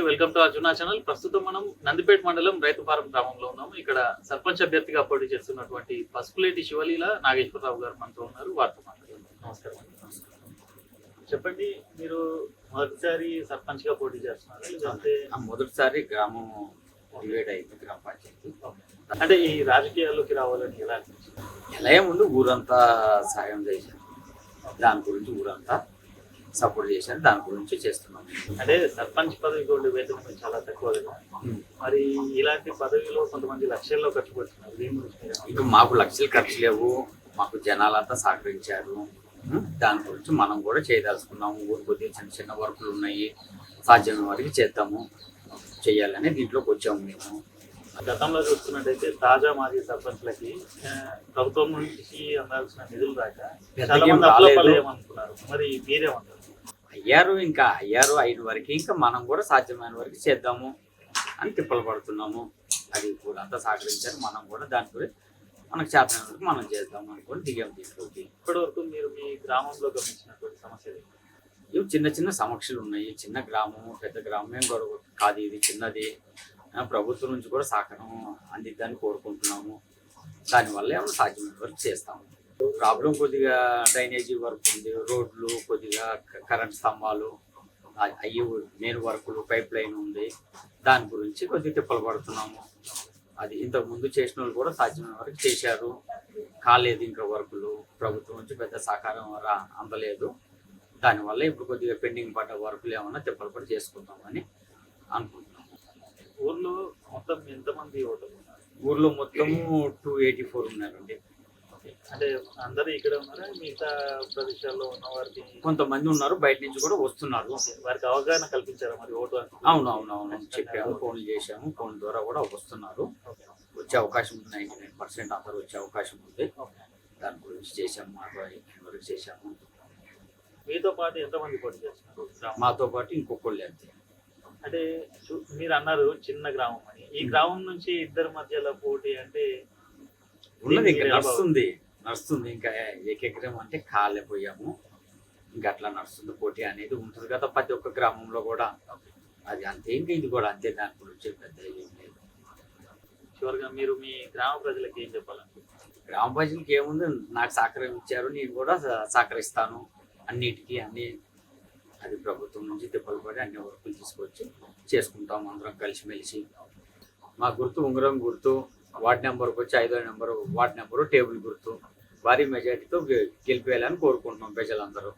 Welcome to Arjuna channel. ప్రస్తుతం మనం నందిపేట మండలం రైతు ఫారం గ్రామంలో ఉన్నాము. ఇక్కడ సర్పంచ్ అభ్యర్థిగా పోటీ చేస్తున్నటువంటి పసుపులేటి శివలీల నాగేశ్వరరావు గారు మనతో ఉన్నారు. వారితో మాట్లాడుతున్నాం. నమస్కారం అండి. చెప్పండి, మీరు మొదటిసారి సర్పంచ్ గా పోటీ చేస్తున్నారు లేదంటే మొదటిసారి గ్రామం డివైడ్ అయింది, గ్రామ పంచాయతీ. అంటే ఈ రాజకీయాల్లోకి రావాలని ఎలా అనిపించింది? ఎలా ఏముంది, ఊరంతా సాయం చేశారు, దాని గురించి ఊరంతా సపోర్ట్ చేశారు, దాని గురించి చేస్తున్నాం. అంటే సర్పంచ్ పదవికి ఉండే వేతనం చాలా తక్కువ కదా, మరి ఇలాంటి పదవిలో కొంతమంది లక్షల్లో ఖర్చు పెడుతున్నారు. దీని గురించి ఇక మాకు లక్షలు ఖర్చు లేవు, మాకు జనాలంతా సహకరించారు. దాని గురించి మనం కూడా చేయదలుచుకున్నాము. ఊరు కొద్దిగా చిన్న చిన్న వర్కులు ఉన్నాయి, సాధ్యమైన వరకు చేద్దాము, చెయ్యాలని దీంట్లోకి వచ్చాము మేము. గతంలో చూసుకున్నట్టయితే తాజా మాజీ సర్పంచ్లకి ప్రభుత్వం నుంచి అందాల్సిన నిధులు రాక చాలా మంది అప్లపలేమనుకున్నారు. మరి మీరేమంటారు? అయ్యారు 5 వరకు, ఇంకా మనం కూడా సాధ్యమైన వరకు చేద్దాము అని తిప్పలు పడుతున్నాము. అది ఊరంతా సహకరించారు, మనం కూడా దాని గురించి మనకు చేతనైన వరకు మనం చేద్దాం అనుకుని దిగాం దీంట్లోకి. ఇప్పటి వరకు మీరు మీ గ్రామంలో గమనించినటువంటి సమస్యలు? ఇవి చిన్న చిన్న సమస్యలు ఉన్నాయి. చిన్న గ్రామం, పెద్ద గ్రామం ఏం గొడవ కాదు, ఇది చిన్నది. ప్రభుత్వం నుంచి కూడా సహకారం అందిద్దాన్ని కోరుకుంటున్నాము. దానివల్ల ఏమైనా సాధ్యమైన వరకు చేస్తాము. ప్రాబ్లం కొద్దిగా డ్రైనేజీ వర్క్ ఉంది, రోడ్లు, కొద్దిగా కరెంట్ స్తంభాలు, అయ్యి మెయిన్ వర్కులు, పైప్ లైన్ ఉంది, దాని గురించి కొద్దిగా తిప్పలు పడుతున్నాము. అది ఇంతకు ముందు చేసిన వాళ్ళు కూడా సాధ్యమైన వరకు చేశారు, కాలేదు ఇంకా వర్కులు. ప్రభుత్వం నుంచి పెద్ద సహకారం అందలేదు. దానివల్ల ఇప్పుడు కొద్దిగా పెండింగ్ పడ్డ వర్కులు ఏమన్నా తిప్పలు పడి చేసుకుందామని అనుకుంటున్నాము. ఊర్లో మొత్తం ఎంతమంది ఓటర్లు ఉన్నారు? ఊర్లో మొత్తము 284 ఉన్నారండి. అంటే అందరూ ఇక్కడే ఉన్నారా? మిగతా ప్రదేశాల్లో ఉన్న వారికి కొంతమంది ఉన్నారు, బయట నుంచి కూడా వస్తున్నారు. వారికి అవగాహన కల్పించారా మరి ఓటు? అవును చెప్పాము, ఫోన్లు చేశాము, ఫోన్ ద్వారా కూడా వస్తున్నారు. వచ్చే అవకాశం ఉంది, 99% అందరూ వచ్చే అవకాశం ఉంది. దాని గురించి చేశాము, వరకు చేశాము. మీతో పాటు ఎంతమంది పోటీ చేస్తున్నారు? మాతో పాటు ఇంకొకళ్ళు అంతే. అంటే మీరు అన్నారు చిన్న గ్రామం అని, ఈ గ్రామం నుంచి ఇద్దరి మధ్యలో పోటీ అంటే ఉన్నది, ఇంకా నడుస్తుంది. ఇంకా ఏకెకరం అంటే కాలేపోయాము, ఇంకా అట్లా నడుస్తుంది. పోటీ అనేది ఉంటుంది కదా ప్రతి ఒక్క గ్రామంలో కూడా, అది అంతే. ఇంకా ఇది కూడా అంతే, దాని గురించి పెద్ద ఏం లేదు. చివరిగా మీరు మీ గ్రామ ప్రజలకు ఏం చెప్పాలనుకుంటున్నారు? గ్రామ ప్రజలకి ఏముంది, నాకు సహకారం ఇచ్చారు, నేను కూడా సహకరిస్తాను అన్నిటికీ. అది ప్రభుత్వం నుంచి తిప్పలు పడి అన్ని వర్కులు తీసుకొచ్చి చేసుకుంటాం అందరం కలిసిమెలిసి. మా గుర్తు ఉంగరం గుర్తు, వార్డ్ నెంబర్కి వచ్చి 5వ నెంబరు వార్డ్ నెంబరు, టేబుల్ గుర్తు. భారీ మెజార్టీతో గెలిపేయాలని కోరుకుంటున్నాం ప్రజలందరూ.